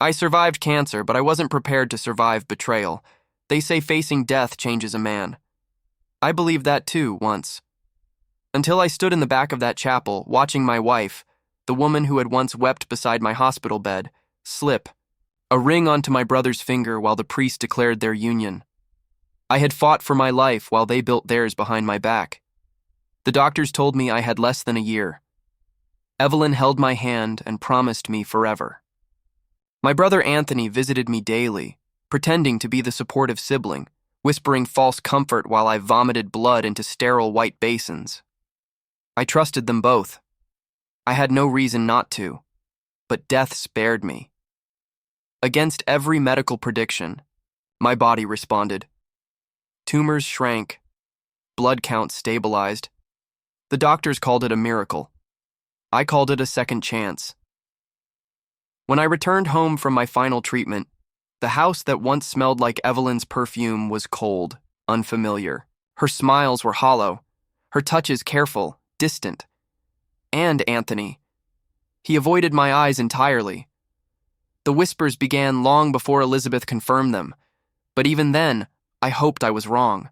I survived cancer, but I wasn't prepared to survive betrayal. They say facing death changes a man. I believed that too, once. Until I stood in the back of that chapel, watching my wife, the woman who had once wept beside my hospital bed, slip a ring onto my brother's finger while the priest declared their union. I had fought for my life while they built theirs behind my back. The doctors told me I had less than a year. Evelyn held my hand and promised me forever. My brother Anthony visited me daily, pretending to be the supportive sibling, whispering false comfort while I vomited blood into sterile white basins. I trusted them both. I had no reason not to, but death spared me. Against every medical prediction, my body responded. Tumors shrank, blood counts stabilized. The doctors called it a miracle. I called it a second chance. When I returned home from my final treatment, the house that once smelled like Evelyn's perfume was cold, unfamiliar. Her smiles were hollow, her touches careful, distant. And Anthony. He avoided my eyes entirely. The whispers began long before Elizabeth confirmed them, but even then, I hoped I was wrong.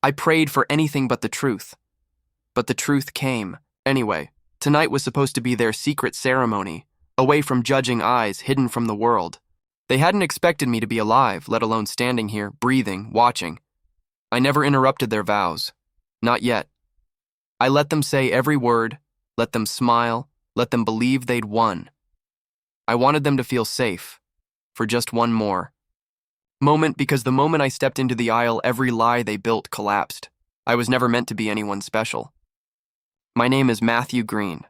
I prayed for anything but the truth. But the truth came. Anyway, tonight was supposed to be their secret ceremony, away from judging eyes, hidden from the world. They hadn't expected me to be alive, let alone standing here, breathing, watching. I never interrupted their vows. Not yet. I let them say every word, let them smile, let them believe they'd won. I wanted them to feel safe, for just one more moment, because the moment I stepped into the aisle, every lie they built collapsed. I was never meant to be anyone special. My name is Matthew Green,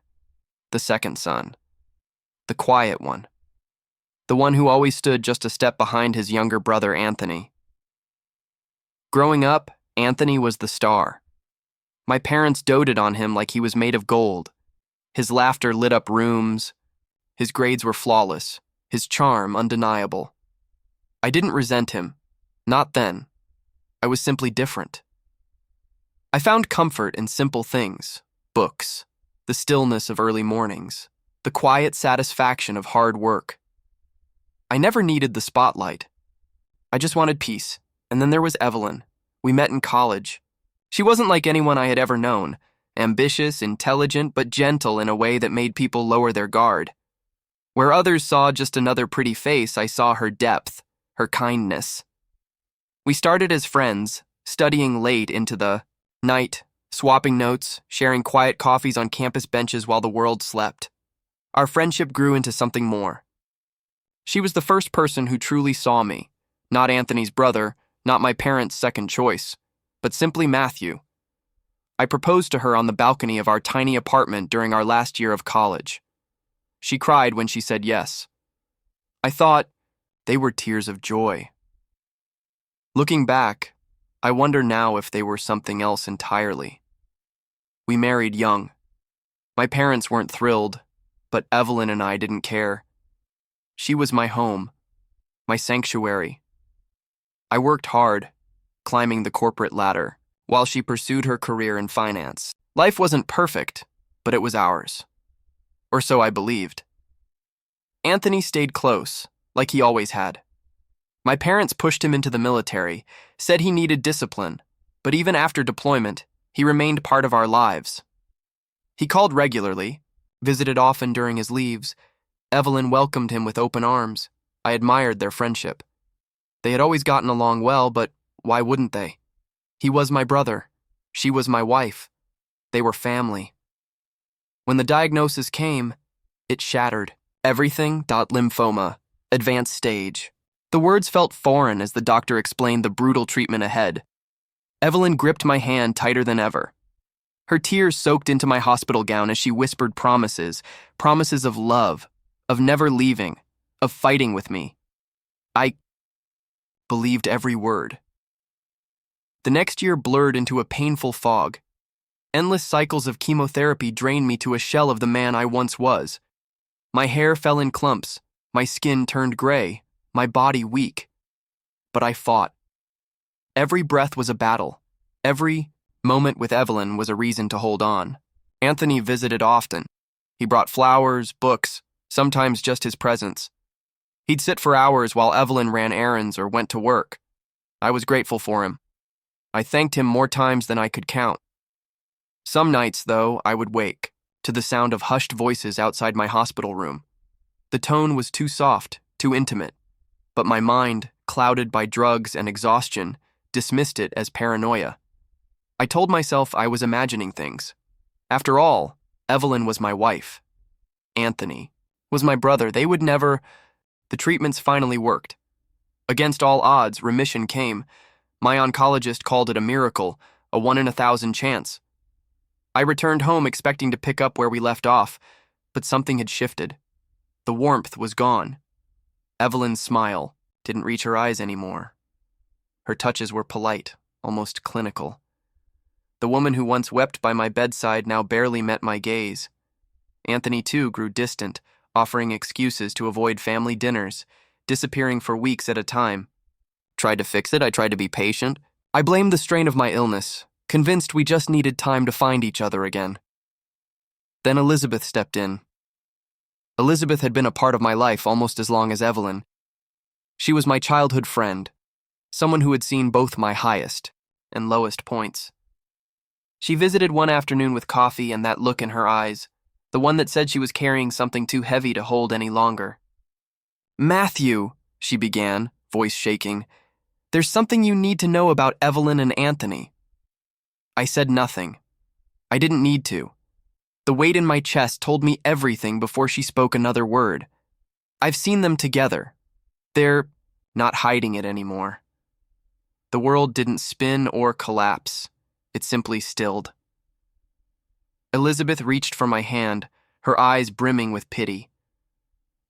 the second son, the quiet one, the one who always stood just a step behind his younger brother Anthony. Growing up, Anthony was the star. My parents doted on him like he was made of gold. His laughter lit up rooms. His grades were flawless, his charm undeniable. I didn't resent him. Not then. I was simply different. I found comfort in simple things, books, the stillness of early mornings, the quiet satisfaction of hard work. I never needed the spotlight. I just wanted peace. And then there was Evelyn. We met in college. She wasn't like anyone I had ever known, ambitious, intelligent, but gentle in a way that made people lower their guard. Where others saw just another pretty face, I saw her depth, her kindness. We started as friends, studying late into the night, swapping notes, sharing quiet coffees on campus benches while the world slept. Our friendship grew into something more. She was the first person who truly saw me, not Anthony's brother, not my parents' second choice, but simply Matthew. I proposed to her on the balcony of our tiny apartment during our last year of college. She cried when she said yes. I thought they were tears of joy. Looking back, I wonder now if they were something else entirely. We married young. My parents weren't thrilled, but Evelyn and I didn't care. She was my home, my sanctuary. I worked hard, climbing the corporate ladder, while she pursued her career in finance. Life wasn't perfect, but it was ours. Or so I believed. Anthony stayed close, like he always had. My parents pushed him into the military, said he needed discipline, but even after deployment, he remained part of our lives. He called regularly, visited often during his leaves. Evelyn welcomed him with open arms. I admired their friendship. They had always gotten along well, but why wouldn't they? He was my brother. She was my wife. They were family. When the diagnosis came, it shattered. Everything. Lymphoma. Advanced stage. The words felt foreign as the doctor explained the brutal treatment ahead. Evelyn gripped my hand tighter than ever. Her tears soaked into my hospital gown as she whispered promises of love, of never leaving, of fighting with me. I believed every word. The next year blurred into a painful fog. Endless cycles of chemotherapy drained me to a shell of the man I once was. My hair fell in clumps, my skin turned gray, my body weak. But I fought. Every breath was a battle. Every moment with Evelyn was a reason to hold on. Anthony visited often. He brought flowers, books, sometimes just his presence. He'd sit for hours while Evelyn ran errands or went to work. I was grateful for him. I thanked him more times than I could count. Some nights, though, I would wake to the sound of hushed voices outside my hospital room. The tone was too soft, too intimate, but my mind, clouded by drugs and exhaustion, dismissed it as paranoia. I told myself I was imagining things. After all, Evelyn was my wife. Anthony was my brother. They would never... The treatments finally worked. Against all odds, remission came. My oncologist called it a miracle, a 1 in 1,000 chance. I returned home expecting to pick up where we left off, but something had shifted. The warmth was gone. Evelyn's smile didn't reach her eyes anymore. Her touches were polite, almost clinical. The woman who once wept by my bedside now barely met my gaze. Anthony, too, grew distant, offering excuses to avoid family dinners, disappearing for weeks at a time. Tried to fix it, I tried to be patient. I blamed the strain of my illness, convinced we just needed time to find each other again. Then Elizabeth stepped in. Elizabeth had been a part of my life almost as long as Evelyn. She was my childhood friend, someone who had seen both my highest and lowest points. She visited one afternoon with coffee and that look in her eyes, the one that said she was carrying something too heavy to hold any longer. "Matthew," she began, voice shaking, "there's something you need to know about Evelyn and Anthony." I said nothing. I didn't need to. The weight in my chest told me everything before she spoke another word. I've seen them together. They're not hiding it anymore. The world didn't spin or collapse. It simply stilled. Elizabeth reached for my hand, her eyes brimming with pity.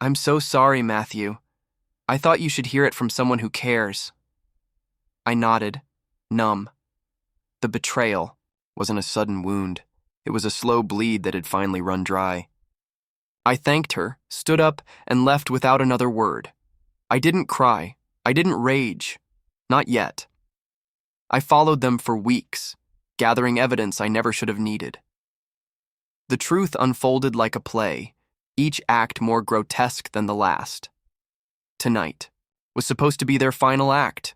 "I'm so sorry, Matthew. I thought you should hear it from someone who cares." I nodded, numb. The betrayal wasn't a sudden wound. It was a slow bleed that had finally run dry. I thanked her, stood up, and left without another word. I didn't cry. I didn't rage. Not yet. I followed them for weeks, gathering evidence I never should have needed. The truth unfolded like a play, each act more grotesque than the last. Tonight was supposed to be their final act.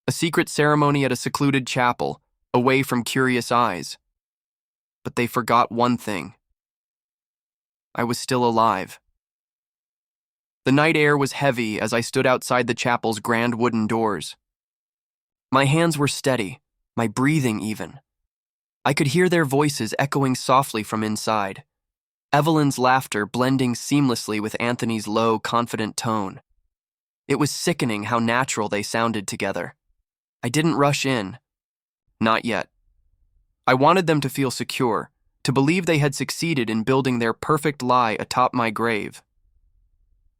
A secret ceremony at a secluded chapel, away from curious eyes. But they forgot one thing. I was still alive. The night air was heavy as I stood outside the chapel's grand wooden doors. My hands were steady, my breathing even. I could hear their voices echoing softly from inside, Evelyn's laughter blending seamlessly with Anthony's low, confident tone. It was sickening how natural they sounded together. I didn't rush in. Not yet. I wanted them to feel secure, to believe they had succeeded in building their perfect lie atop my grave.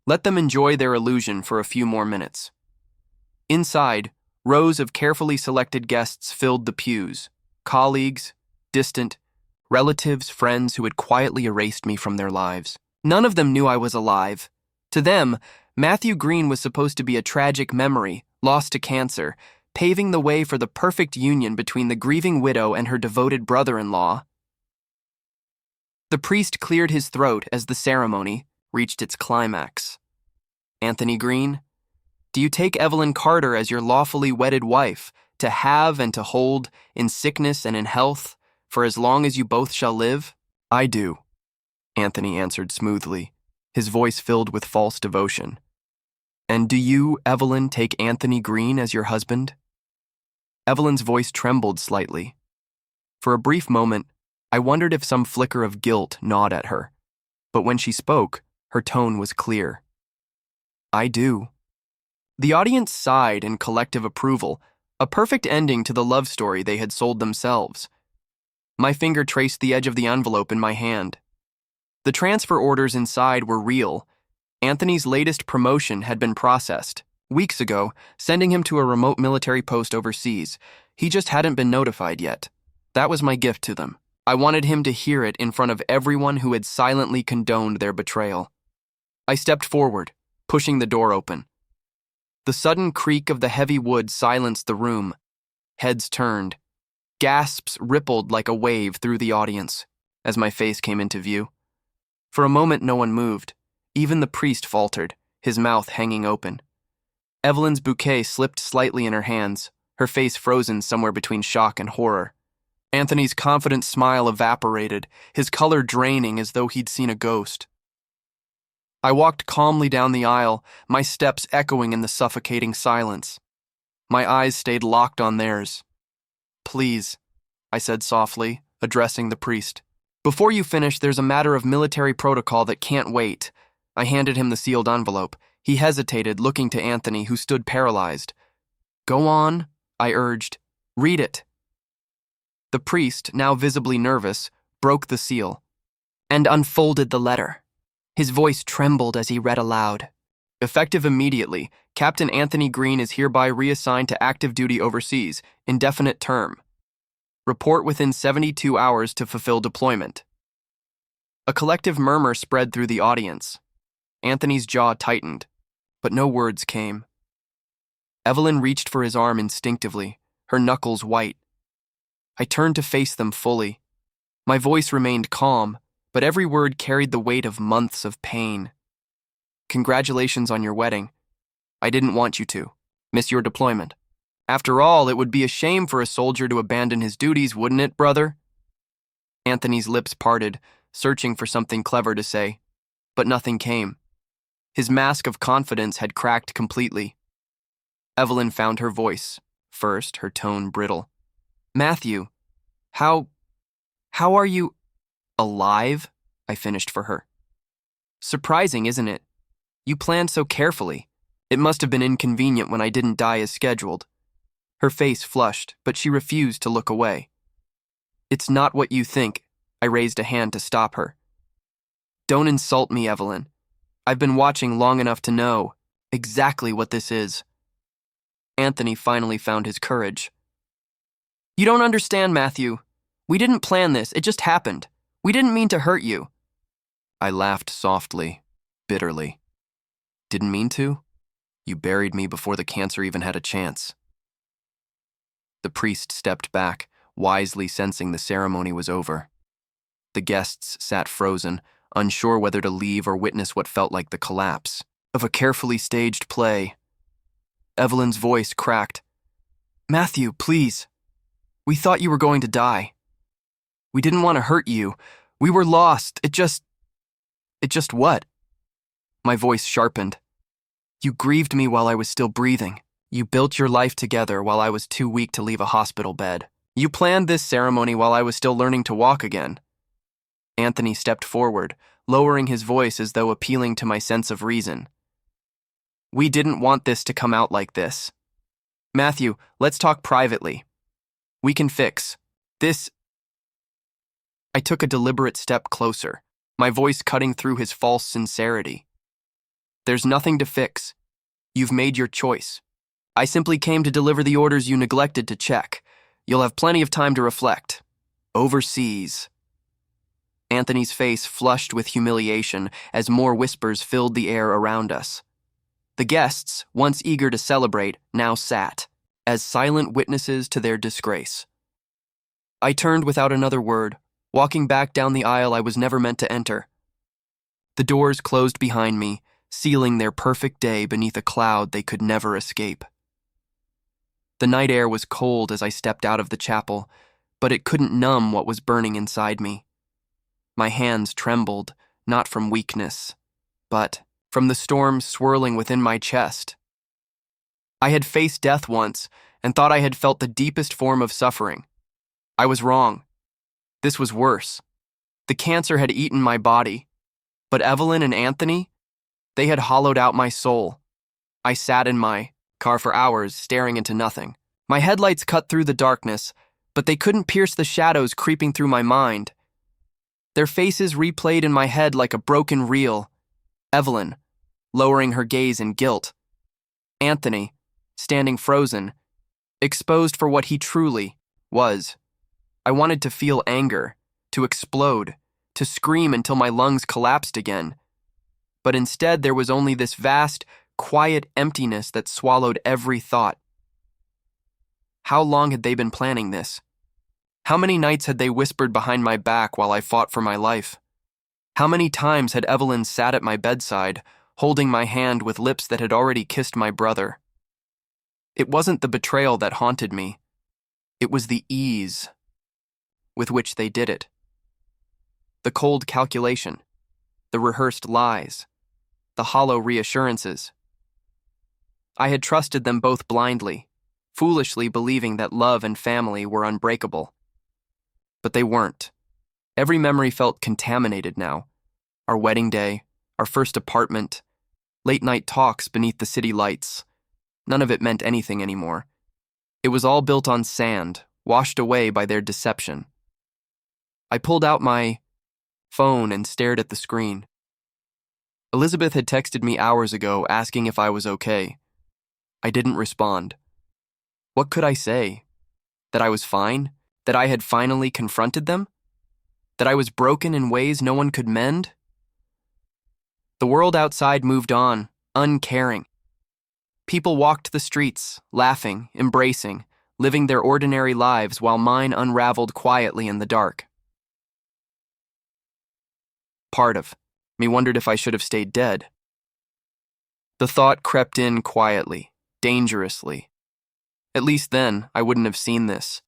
Let them enjoy their illusion for a few more minutes. Inside, rows of carefully selected guests filled the pews, colleagues, distant, relatives, friends who had quietly erased me from their lives. None of them knew I was alive. To them, Matthew Green was supposed to be a tragic memory, lost to cancer, paving the way for the perfect union between the grieving widow and her devoted brother-in-law. The priest cleared his throat as the ceremony reached its climax. "Anthony Green, do you take Evelyn Carter as your lawfully wedded wife, to have and to hold, in sickness and in health, for as long as you both shall live?" "I do," Anthony answered smoothly, his voice filled with false devotion. "And do you, Evelyn, take Anthony Green as your husband?" Evelyn's voice trembled slightly. For a brief moment, I wondered if some flicker of guilt gnawed at her, but when she spoke, her tone was clear. "I do." The audience sighed in collective approval, a perfect ending to the love story they had sold themselves. My finger traced the edge of the envelope in my hand. The transfer orders inside were real. Anthony's latest promotion had been processed, weeks ago, sending him to a remote military post overseas. He just hadn't been notified yet. That was my gift to them. I wanted him to hear it in front of everyone who had silently condoned their betrayal. I stepped forward, pushing the door open. The sudden creak of the heavy wood silenced the room. Heads turned. Gasps rippled like a wave through the audience as my face came into view. For a moment, no one moved. Even the priest faltered, his mouth hanging open. Evelyn's bouquet slipped slightly in her hands, her face frozen somewhere between shock and horror. Anthony's confident smile evaporated, his color draining as though he'd seen a ghost. I walked calmly down the aisle, my steps echoing in the suffocating silence. My eyes stayed locked on theirs. "Please," I said softly, addressing the priest. "Before you finish, there's a matter of military protocol that can't wait." I handed him the sealed envelope. He hesitated, looking to Anthony, who stood paralyzed. "Go on," I urged. "Read it." The priest, now visibly nervous, broke the seal and unfolded the letter. His voice trembled as he read aloud. "Effective immediately, Captain Anthony Green is hereby reassigned to active duty overseas, indefinite term. Report within 72 hours to fulfill deployment." A collective murmur spread through the audience. Anthony's jaw tightened, but no words came. Evelyn reached for his arm instinctively, her knuckles white. I turned to face them fully. My voice remained calm, but every word carried the weight of months of pain. "Congratulations on your wedding. I didn't want you to miss your deployment. After all, it would be a shame for a soldier to abandon his duties, wouldn't it, brother?" Anthony's lips parted, searching for something clever to say, but nothing came. His mask of confidence had cracked completely. Evelyn found her voice, first, her tone brittle. "Matthew, how are you alive?" I finished for her. "Surprising, isn't it? You planned so carefully. It must have been inconvenient when I didn't die as scheduled." Her face flushed, but she refused to look away. "It's not what you think." I raised a hand to stop her. "Don't insult me, Evelyn. I've been watching long enough to know exactly what this is." Anthony finally found his courage. "You don't understand, Matthew. We didn't plan this, it just happened. We didn't mean to hurt you." I laughed softly, bitterly. "Didn't mean to? You buried me before the cancer even had a chance." The priest stepped back, wisely sensing the ceremony was over. The guests sat frozen, unsure whether to leave or witness what felt like the collapse of a carefully staged play. Evelyn's voice cracked. "Matthew, please. We thought you were going to die. We didn't want to hurt you. We were lost. It just what?" My voice sharpened. "You grieved me while I was still breathing. You built your life together while I was too weak to leave a hospital bed. You planned this ceremony while I was still learning to walk again." Anthony stepped forward, lowering his voice as though appealing to my sense of reason. "We didn't want this to come out like this. Matthew, let's talk privately. We can fix this." I took a deliberate step closer, my voice cutting through his false sincerity. "There's nothing to fix. You've made your choice. I simply came to deliver the orders you neglected to check. You'll have plenty of time to reflect. Overseas." Anthony's face flushed with humiliation as more whispers filled the air around us. The guests, once eager to celebrate, now sat, as silent witnesses to their disgrace. I turned without another word, walking back down the aisle I was never meant to enter. The doors closed behind me, sealing their perfect day beneath a cloud they could never escape. The night air was cold as I stepped out of the chapel, but it couldn't numb what was burning inside me. My hands trembled, not from weakness, but from the storm swirling within my chest. I had faced death once and thought I had felt the deepest form of suffering. I was wrong. This was worse. The cancer had eaten my body, but Evelyn and Anthony, they had hollowed out my soul. I sat in my car for hours, staring into nothing. My headlights cut through the darkness, but they couldn't pierce the shadows creeping through my mind. Their faces replayed in my head like a broken reel. Evelyn, lowering her gaze in guilt. Anthony, standing frozen, exposed for what he truly was. I wanted to feel anger, to explode, to scream until my lungs collapsed again. But instead there was only this vast, quiet emptiness that swallowed every thought. How long had they been planning this? How many nights had they whispered behind my back while I fought for my life? How many times had Evelyn sat at my bedside, holding my hand with lips that had already kissed my brother. It wasn't the betrayal that haunted me. It was the ease with which they did it. The cold calculation, the rehearsed lies, the hollow reassurances. I had trusted them both blindly, foolishly believing that love and family were unbreakable. But they weren't. Every memory felt contaminated now. Our wedding day, our first apartment, late-night talks beneath the city lights. None of it meant anything anymore. It was all built on sand, washed away by their deception. I pulled out my phone and stared at the screen. Elizabeth had texted me hours ago asking if I was okay. I didn't respond. What could I say? That I was fine? That I had finally confronted them? That I was broken in ways no one could mend? The world outside moved on, uncaring. People walked the streets, laughing, embracing, living their ordinary lives while mine unraveled quietly in the dark. Part of me wondered if I should have stayed dead. The thought crept in quietly, dangerously. At least then, I wouldn't have seen this.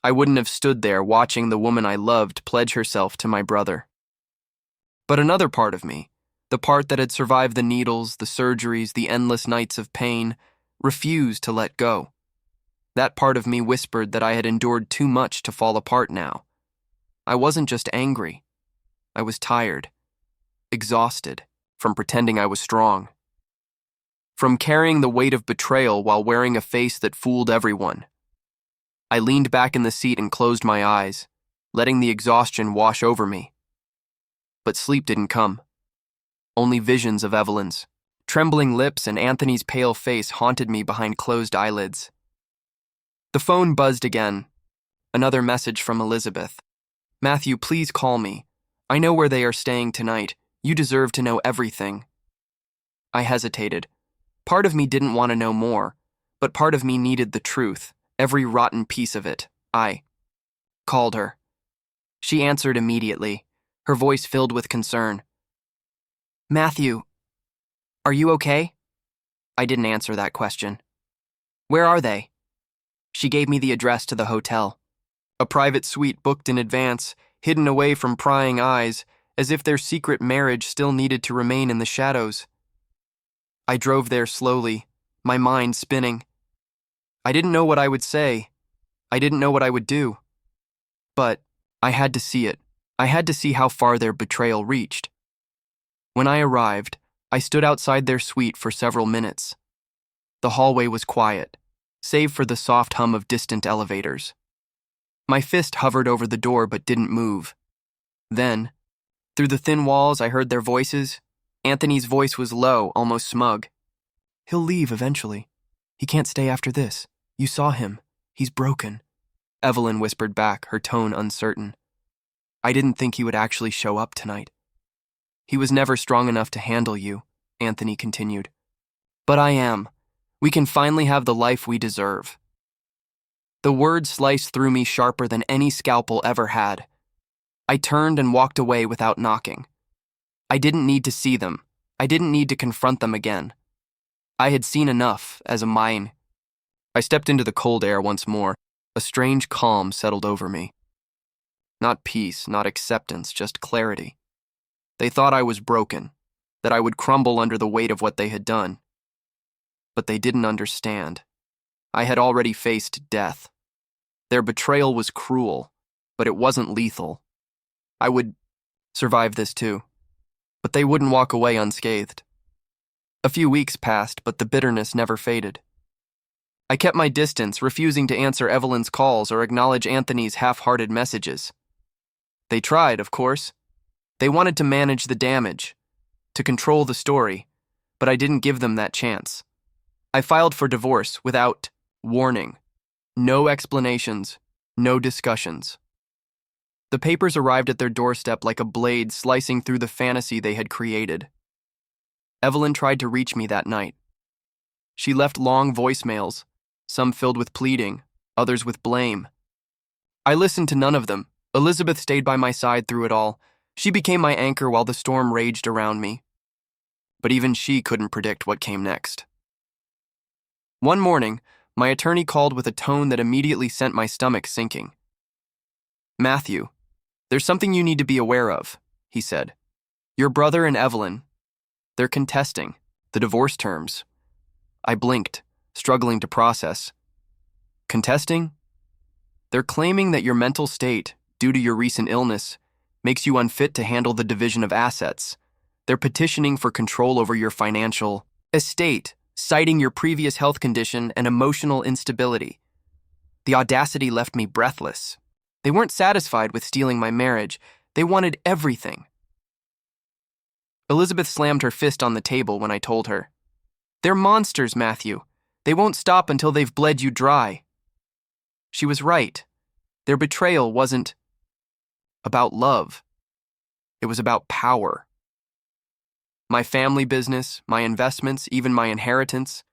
I wouldn't have stood there watching the woman I loved pledge herself to my brother. But another part of me, the part that had survived the needles, the surgeries, the endless nights of pain, refused to let go. That part of me whispered that I had endured too much to fall apart now. I wasn't just angry. I was tired, exhausted from pretending I was strong. From carrying the weight of betrayal while wearing a face that fooled everyone. I leaned back in the seat and closed my eyes, letting the exhaustion wash over me. But sleep didn't come. Only visions of Evelyn's trembling lips and Anthony's pale face haunted me behind closed eyelids. The phone buzzed again. Another message from Elizabeth. "Matthew, please call me. I know where they are staying tonight. You deserve to know everything." I hesitated. Part of me didn't want to know more, but part of me needed the truth, every rotten piece of it. I called her. She answered immediately, her voice filled with concern. "Matthew, are you okay?" I didn't answer that question. "Where are they?" She gave me the address to the hotel. A private suite booked in advance, hidden away from prying eyes, as if their secret marriage still needed to remain in the shadows. I drove there slowly, my mind spinning. I didn't know what I would say. I didn't know what I would do. But I had to see it. I had to see how far their betrayal reached. When I arrived, I stood outside their suite for several minutes. The hallway was quiet, save for the soft hum of distant elevators. My fist hovered over the door but didn't move. Then, through the thin walls, I heard their voices. Anthony's voice was low, almost smug. "He'll leave eventually. He can't stay after this. You saw him. He's broken." Evelyn whispered back, her tone uncertain. "I didn't think he would actually show up tonight." "He was never strong enough to handle you," Anthony continued. "But I am. We can finally have the life we deserve." The words sliced through me sharper than any scalpel ever had. I turned and walked away without knocking. I didn't need to see them. I didn't need to confront them again. I had seen enough as a mine. I stepped into the cold air once more. A strange calm settled over me. Not peace, not acceptance, just clarity. They thought I was broken, that I would crumble under the weight of what they had done. But they didn't understand. I had already faced death. Their betrayal was cruel, but it wasn't lethal. I would survive this too. But they wouldn't walk away unscathed. A few weeks passed, but the bitterness never faded. I kept my distance, refusing to answer Evelyn's calls or acknowledge Anthony's half-hearted messages. They tried, of course. They wanted to manage the damage, to control the story, but I didn't give them that chance. I filed for divorce without warning. No explanations, no discussions. The papers arrived at their doorstep like a blade slicing through the fantasy they had created. Evelyn tried to reach me that night. She left long voicemails, some filled with pleading, others with blame. I listened to none of them. Elizabeth stayed by my side through it all. She became my anchor while the storm raged around me. but even she couldn't predict what came next. One morning, my attorney called with a tone that immediately sent my stomach sinking. "Matthew, there's something you need to be aware of," he said. "Your brother and Evelyn, they're contesting the divorce terms." I blinked, struggling to process. "Contesting? They're claiming that your mental state, due to your recent illness, makes you unfit to handle the division of assets. They're petitioning for control over your financial estate, citing your previous health condition and emotional instability." The audacity left me breathless. They weren't satisfied with stealing my marriage. They wanted everything. Elizabeth slammed her fist on the table when I told her. "They're monsters, Matthew. They won't stop until they've bled you dry." She was right. Their betrayal wasn't about love. It was about power. My family business, my investments, even my inheritance,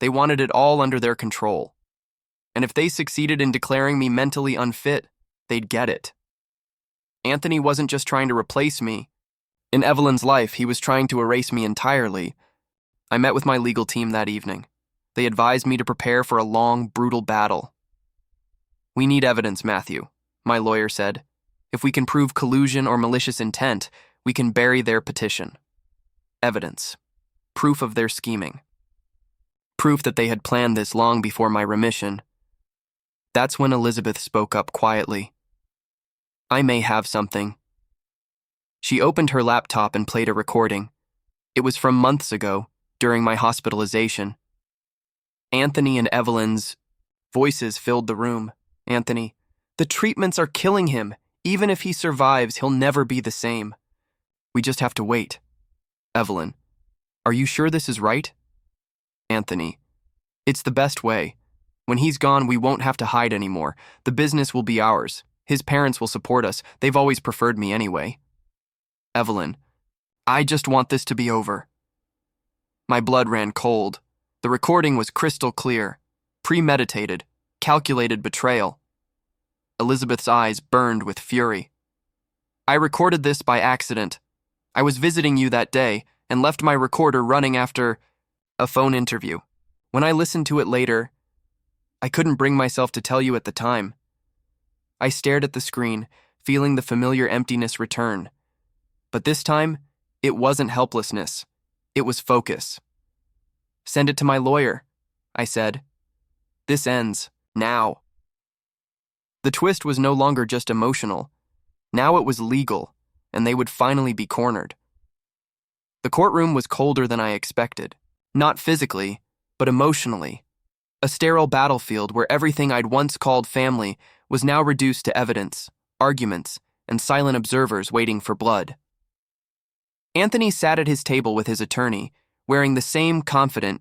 they wanted it all under their control. And if they succeeded in declaring me mentally unfit, they'd get it. Anthony wasn't just trying to replace me. In Evelyn's life, he was trying to erase me entirely. I met with my legal team that evening. They advised me to prepare for a long, brutal battle. "We need evidence, Matthew," my lawyer said. "If we can prove collusion or malicious intent, we can bury their petition. Evidence. Proof of their scheming. Proof that they had planned this long before my remission." That's when Elizabeth spoke up quietly. "I may have something." She opened her laptop and played a recording. It was from months ago, during my hospitalization. Anthony and Evelyn's voices filled the room. "Anthony, the treatments are killing him. Even if he survives, he'll never be the same. We just have to wait." Evelyn, "Are you sure this is right?" Anthony, "It's the best way. When he's gone, we won't have to hide anymore. The business will be ours. His parents will support us. They've always preferred me anyway." Evelyn, "I just want this to be over." My blood ran cold. The recording was crystal clear. Premeditated, calculated betrayal. Elizabeth's eyes burned with fury. "I recorded this by accident. I was visiting you that day and left my recorder running after a phone interview. When I listened to it later, I couldn't bring myself to tell you at the time." I stared at the screen, feeling the familiar emptiness return. But this time, it wasn't helplessness. It was focus. "Send it to my lawyer," I said. "This ends now." The twist was no longer just emotional. Now it was legal, and they would finally be cornered. The courtroom was colder than I expected. Not physically, but emotionally. A sterile battlefield where everything I'd once called family was now reduced to evidence, arguments, and silent observers waiting for blood. Anthony sat at his table with his attorney, wearing the same confident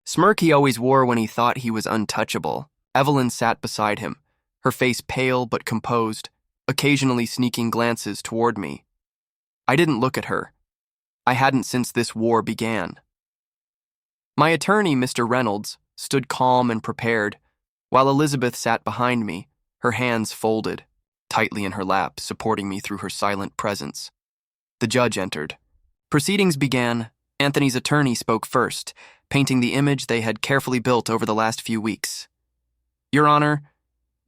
smirk he always wore when he thought he was untouchable. Evelyn sat beside him, her face pale but composed, occasionally sneaking glances toward me. I didn't look at her. I hadn't since this war began. My attorney, Mr. Reynolds, stood calm and prepared, while Elizabeth sat behind me, her hands folded, tightly in her lap, supporting me through her silent presence. The judge entered. Proceedings began. Anthony's attorney spoke first, painting the image they had carefully built over the last few weeks. "Your Honor,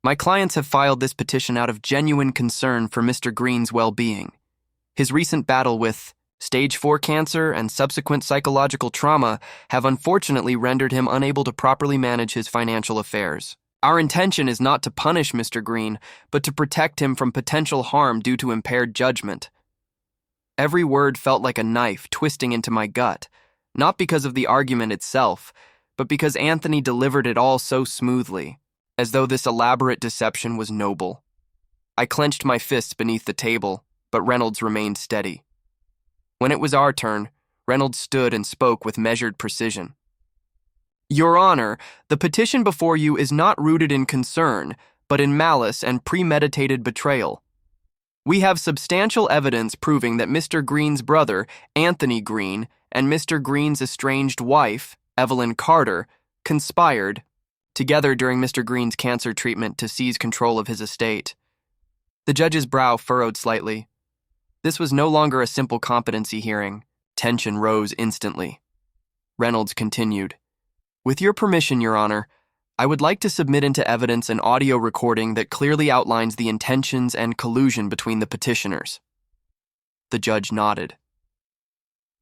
my clients have filed this petition out of genuine concern for Mr. Green's well-being. His recent battle with stage 4 cancer and subsequent psychological trauma have unfortunately rendered him unable to properly manage his financial affairs. Our intention is not to punish Mr. Green, but to protect him from potential harm due to impaired judgment." Every word felt like a knife twisting into my gut, not because of the argument itself, but because Anthony delivered it all so smoothly, as though this elaborate deception was noble. I clenched my fists beneath the table, but Reynolds remained steady. When it was our turn, Reynolds stood and spoke with measured precision. "Your Honor, the petition before you is not rooted in concern, but in malice and premeditated betrayal. We have substantial evidence proving that Mr. Green's brother, Anthony Green, and Mr. Green's estranged wife, Evelyn Carter, conspired together during Mr. Green's cancer treatment to seize control of his estate." The judge's brow furrowed slightly. This was no longer a simple competency hearing. Tension rose instantly. Reynolds continued. With your permission, Your Honor, I would like to submit into evidence an audio recording that clearly outlines the intentions and collusion between the petitioners. The judge nodded.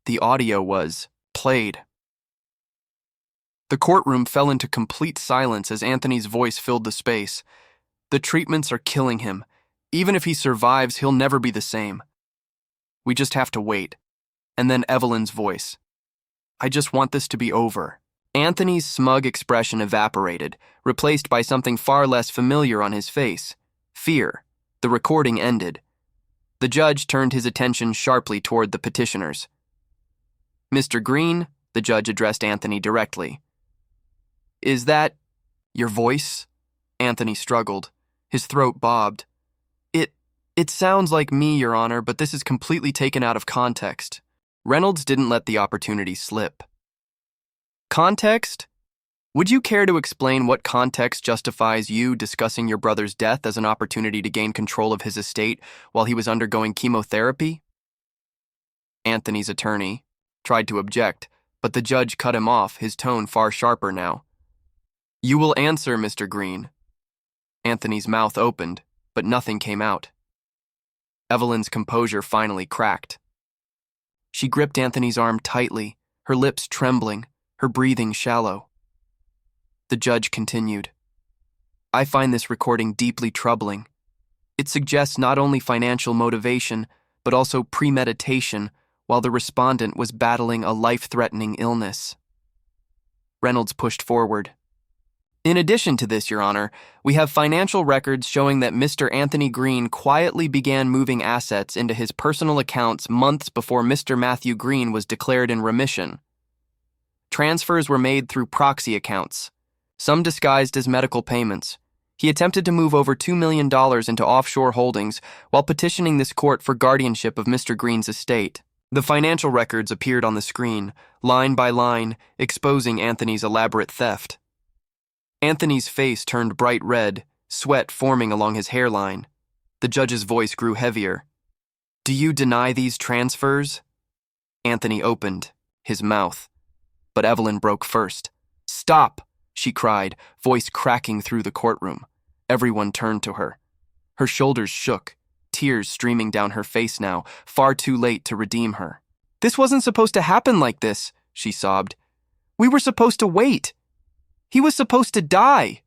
The audio was played. The courtroom fell into complete silence as Anthony's voice filled the space. The treatments are killing him. Even if he survives, he'll never be the same. We just have to wait. And then Evelyn's voice. I just want this to be over. Anthony's smug expression evaporated, replaced by something far less familiar on his face. Fear. The recording ended. The judge turned his attention sharply toward the petitioners. Mr. Green, the judge addressed Anthony directly. Is that your voice? Anthony struggled. His throat bobbed. It sounds like me, Your Honor, but this is completely taken out of context. Reynolds didn't let the opportunity slip. Context? Would you care to explain what context justifies you discussing your brother's death as an opportunity to gain control of his estate while he was undergoing chemotherapy? Anthony's attorney tried to object, but the judge cut him off, his tone far sharper now. You will answer, Mr. Green. Anthony's mouth opened, but nothing came out. Evelyn's composure finally cracked. She gripped Anthony's arm tightly, her lips trembling, her breathing shallow. The judge continued. I find this recording deeply troubling. It suggests not only financial motivation, but also premeditation while the respondent was battling a life-threatening illness. Reynolds pushed forward. In addition to this, Your Honor, we have financial records showing that Mr. Anthony Green quietly began moving assets into his personal accounts months before Mr. Matthew Green was declared in remission. Transfers were made through proxy accounts, some disguised as medical payments. He attempted to move over $2 million into offshore holdings while petitioning this court for guardianship of Mr. Green's estate. The financial records appeared on the screen, line by line, exposing Anthony's elaborate theft. Anthony's face turned bright red, sweat forming along his hairline. The judge's voice grew heavier. Do you deny these transfers? Anthony opened, his mouth. But Evelyn broke first. Stop, she cried, voice cracking through the courtroom. Everyone turned to her. Her shoulders shook, tears streaming down her face now, far too late to redeem her. This wasn't supposed to happen like this, she sobbed. We were supposed to wait. He was supposed to die.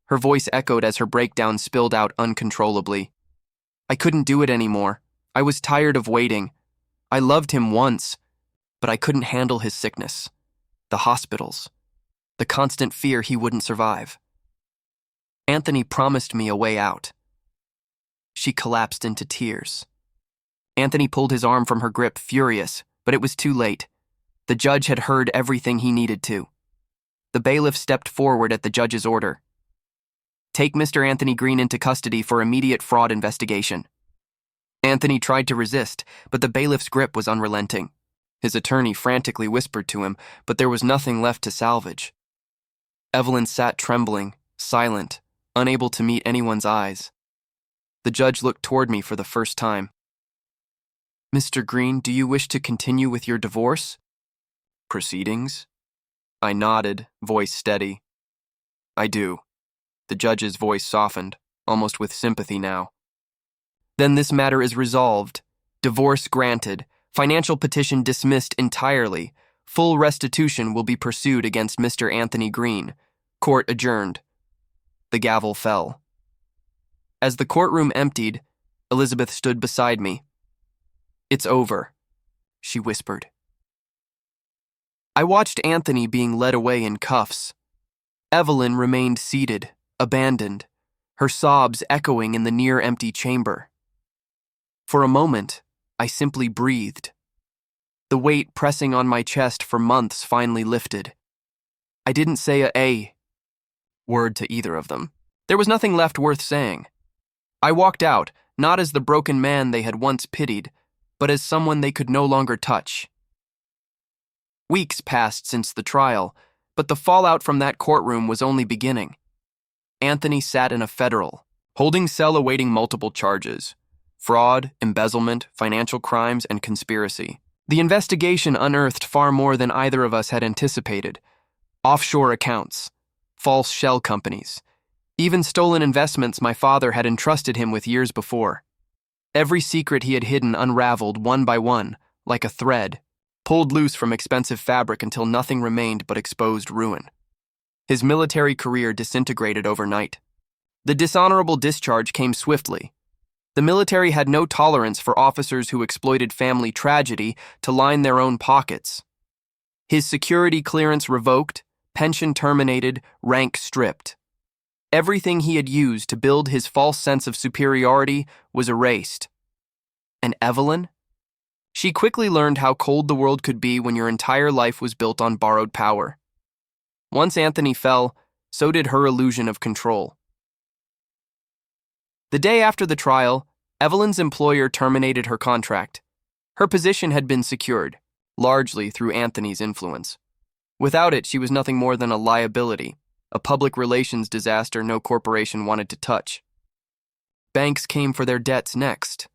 Her voice echoed as her breakdown spilled out uncontrollably. I couldn't do it anymore. I was tired of waiting. I loved him once, but I couldn't handle his sickness. The hospitals. The constant fear he wouldn't survive. Anthony promised me a way out. She collapsed into tears. Anthony pulled his arm from her grip, furious, but it was too late. The judge had heard everything he needed to. The bailiff stepped forward at the judge's order. Take Mr. Anthony Green into custody for immediate fraud investigation. Anthony tried to resist, but the bailiff's grip was unrelenting. His attorney frantically whispered to him, but there was nothing left to salvage. Evelyn sat trembling, silent, unable to meet anyone's eyes. The judge looked toward me for the first time. Mr. Green, do you wish to continue with your divorce proceedings? I nodded, voice steady. I do. The judge's voice softened, almost with sympathy now. Then this matter is resolved. Divorce granted. Financial petition dismissed entirely. Full restitution will be pursued against Mr. Anthony Green. Court adjourned. The gavel fell. As the courtroom emptied, Elizabeth stood beside me. It's over, she whispered. I watched Anthony being led away in cuffs. Evelyn remained seated, abandoned, her sobs echoing in the near-empty chamber. For a moment, I simply breathed. The weight pressing on my chest for months finally lifted. I didn't say a word to either of them. There was nothing left worth saying. I walked out, not as the broken man they had once pitied, but as someone they could no longer touch. Weeks passed since the trial, but the fallout from that courtroom was only beginning. Anthony sat in a federal, holding cell awaiting multiple charges: fraud, embezzlement, financial crimes, and conspiracy. The investigation unearthed far more than either of us had anticipated. Offshore accounts, false shell companies, even stolen investments my father had entrusted him with years before. Every secret he had hidden unraveled one by one, like a thread, pulled loose from expensive fabric until nothing remained but exposed ruin. His military career disintegrated overnight. The dishonorable discharge came swiftly. The military had no tolerance for officers who exploited family tragedy to line their own pockets. His security clearance revoked, pension terminated, rank stripped. Everything he had used to build his false sense of superiority was erased. And Evelyn? She quickly learned how cold the world could be when your entire life was built on borrowed power. Once Anthony fell, so did her illusion of control. The day after the trial, Evelyn's employer terminated her contract. Her position had been secured, largely through Anthony's influence. Without it, she was nothing more than a liability, a public relations disaster no corporation wanted to touch. Banks came for their debts next.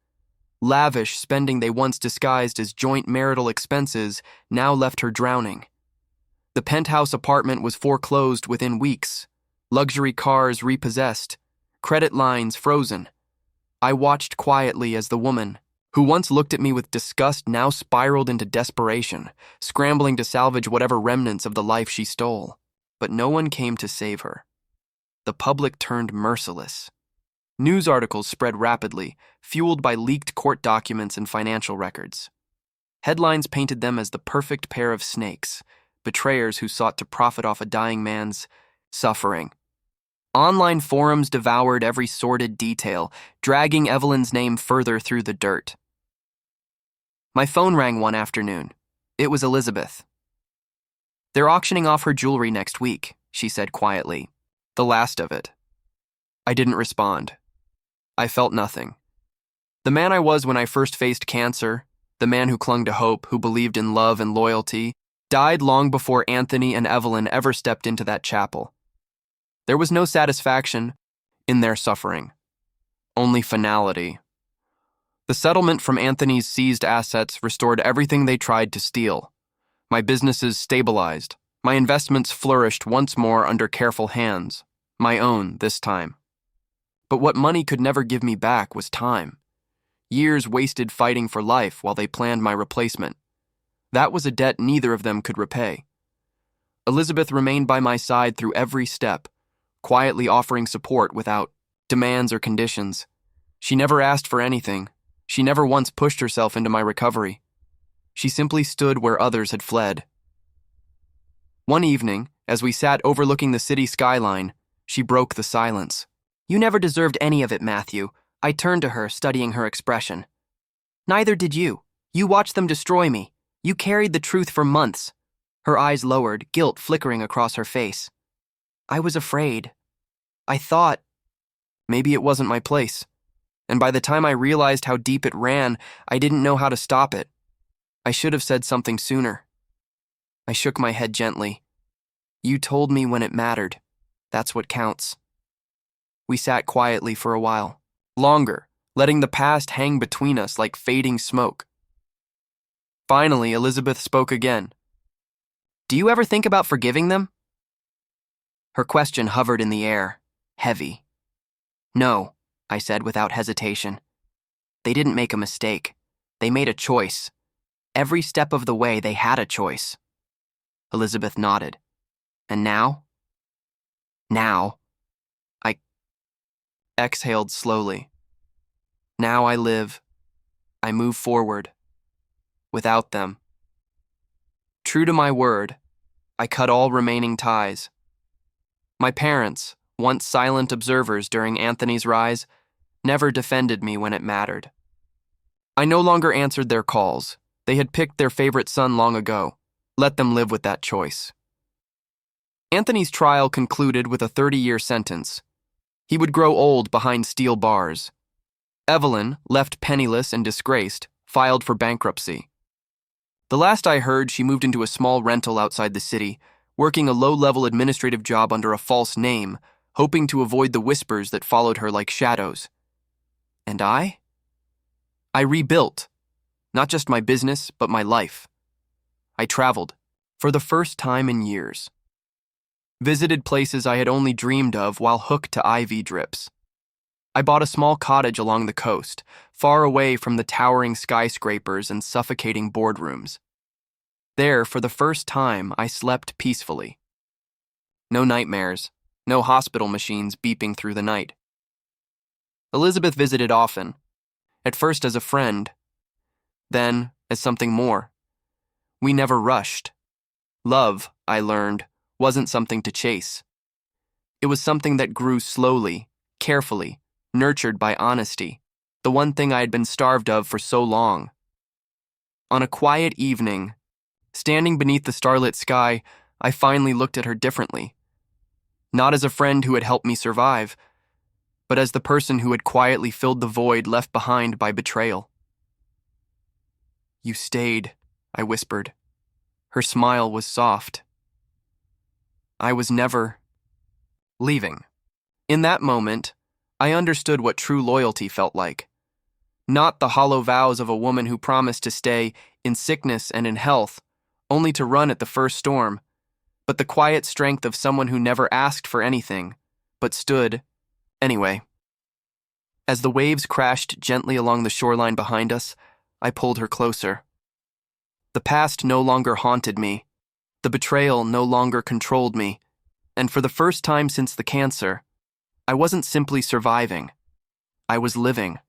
Lavish spending they once disguised as joint marital expenses now left her drowning. The penthouse apartment was foreclosed within weeks, luxury cars repossessed, credit lines frozen. I watched quietly as the woman, who once looked at me with disgust, now spiraled into desperation, scrambling to salvage whatever remnants of the life she stole. But no one came to save her. The public turned merciless. News articles spread rapidly, fueled by leaked court documents and financial records. Headlines painted them as the perfect pair of snakes, betrayers who sought to profit off a dying man's suffering. Online forums devoured every sordid detail, dragging Evelyn's name further through the dirt. My phone rang one afternoon. It was Elizabeth. "They're auctioning off her jewelry next week," she said quietly. "The last of it." I didn't respond. I felt nothing. The man I was when I first faced cancer, the man who clung to hope, who believed in love and loyalty, died long before Anthony and Evelyn ever stepped into that chapel. There was no satisfaction in their suffering, only finality. The settlement from Anthony's seized assets restored everything they tried to steal. My businesses stabilized. My investments flourished once more under careful hands, my own this time. But what money could never give me back was time. Years wasted fighting for life while they planned my replacement. That was a debt neither of them could repay. Elizabeth remained by my side through every step, quietly offering support without demands or conditions. She never asked for anything. She never once pushed herself into my recovery. She simply stood where others had fled. One evening, as we sat overlooking the city skyline, she broke the silence. "You never deserved any of it, Matthew." I turned to her, studying her expression. "Neither did you. You watched them destroy me. You carried the truth for months." Her eyes lowered, guilt flickering across her face. "I was afraid. I thought maybe it wasn't my place. And by the time I realized how deep it ran, I didn't know how to stop it. I should have said something sooner." I shook my head gently. "You told me when it mattered. That's what counts." We sat quietly for a while, longer, letting the past hang between us like fading smoke. Finally, Elizabeth spoke again. "Do you ever think about forgiving them?" Her question hovered in the air, heavy. "No," I said without hesitation. "They didn't make a mistake. They made a choice. Every step of the way, they had a choice." Elizabeth nodded. "And now?" "Now," I exhaled slowly. "Now I live. I move forward. Without them." True to my word, I cut all remaining ties. My parents, once silent observers during Anthony's rise, never defended me when it mattered. I no longer answered their calls. They had picked their favorite son long ago. Let them live with that choice. Anthony's trial concluded with a 30-year sentence. He would grow old behind steel bars. Evelyn, left penniless and disgraced, filed for bankruptcy. The last I heard, she moved into a small rental outside the city, working a low-level administrative job under a false name, hoping to avoid the whispers that followed her like shadows. And I? I rebuilt. Not just my business, but my life. I traveled, for the first time in years. Visited places I had only dreamed of while hooked to IV drips. I bought a small cottage along the coast, far away from the towering skyscrapers and suffocating boardrooms. There, for the first time, I slept peacefully. No nightmares, no hospital machines beeping through the night. Elizabeth visited often, at first as a friend, then as something more. We never rushed. Love, I learned, wasn't something to chase. It was something that grew slowly, carefully, nurtured by honesty, the one thing I had been starved of for so long. On a quiet evening, standing beneath the starlit sky, I finally looked at her differently. Not as a friend who had helped me survive, but as the person who had quietly filled the void left behind by betrayal. "You stayed," I whispered. Her smile was soft. "I was never leaving." In that moment, I understood what true loyalty felt like. Not the hollow vows of a woman who promised to stay in sickness and in health, only to run at the first storm, but the quiet strength of someone who never asked for anything, but stood anyway. As the waves crashed gently along the shoreline behind us, I pulled her closer. The past no longer haunted me. The betrayal no longer controlled me. And for the first time since the cancer, I wasn't simply surviving. I was living.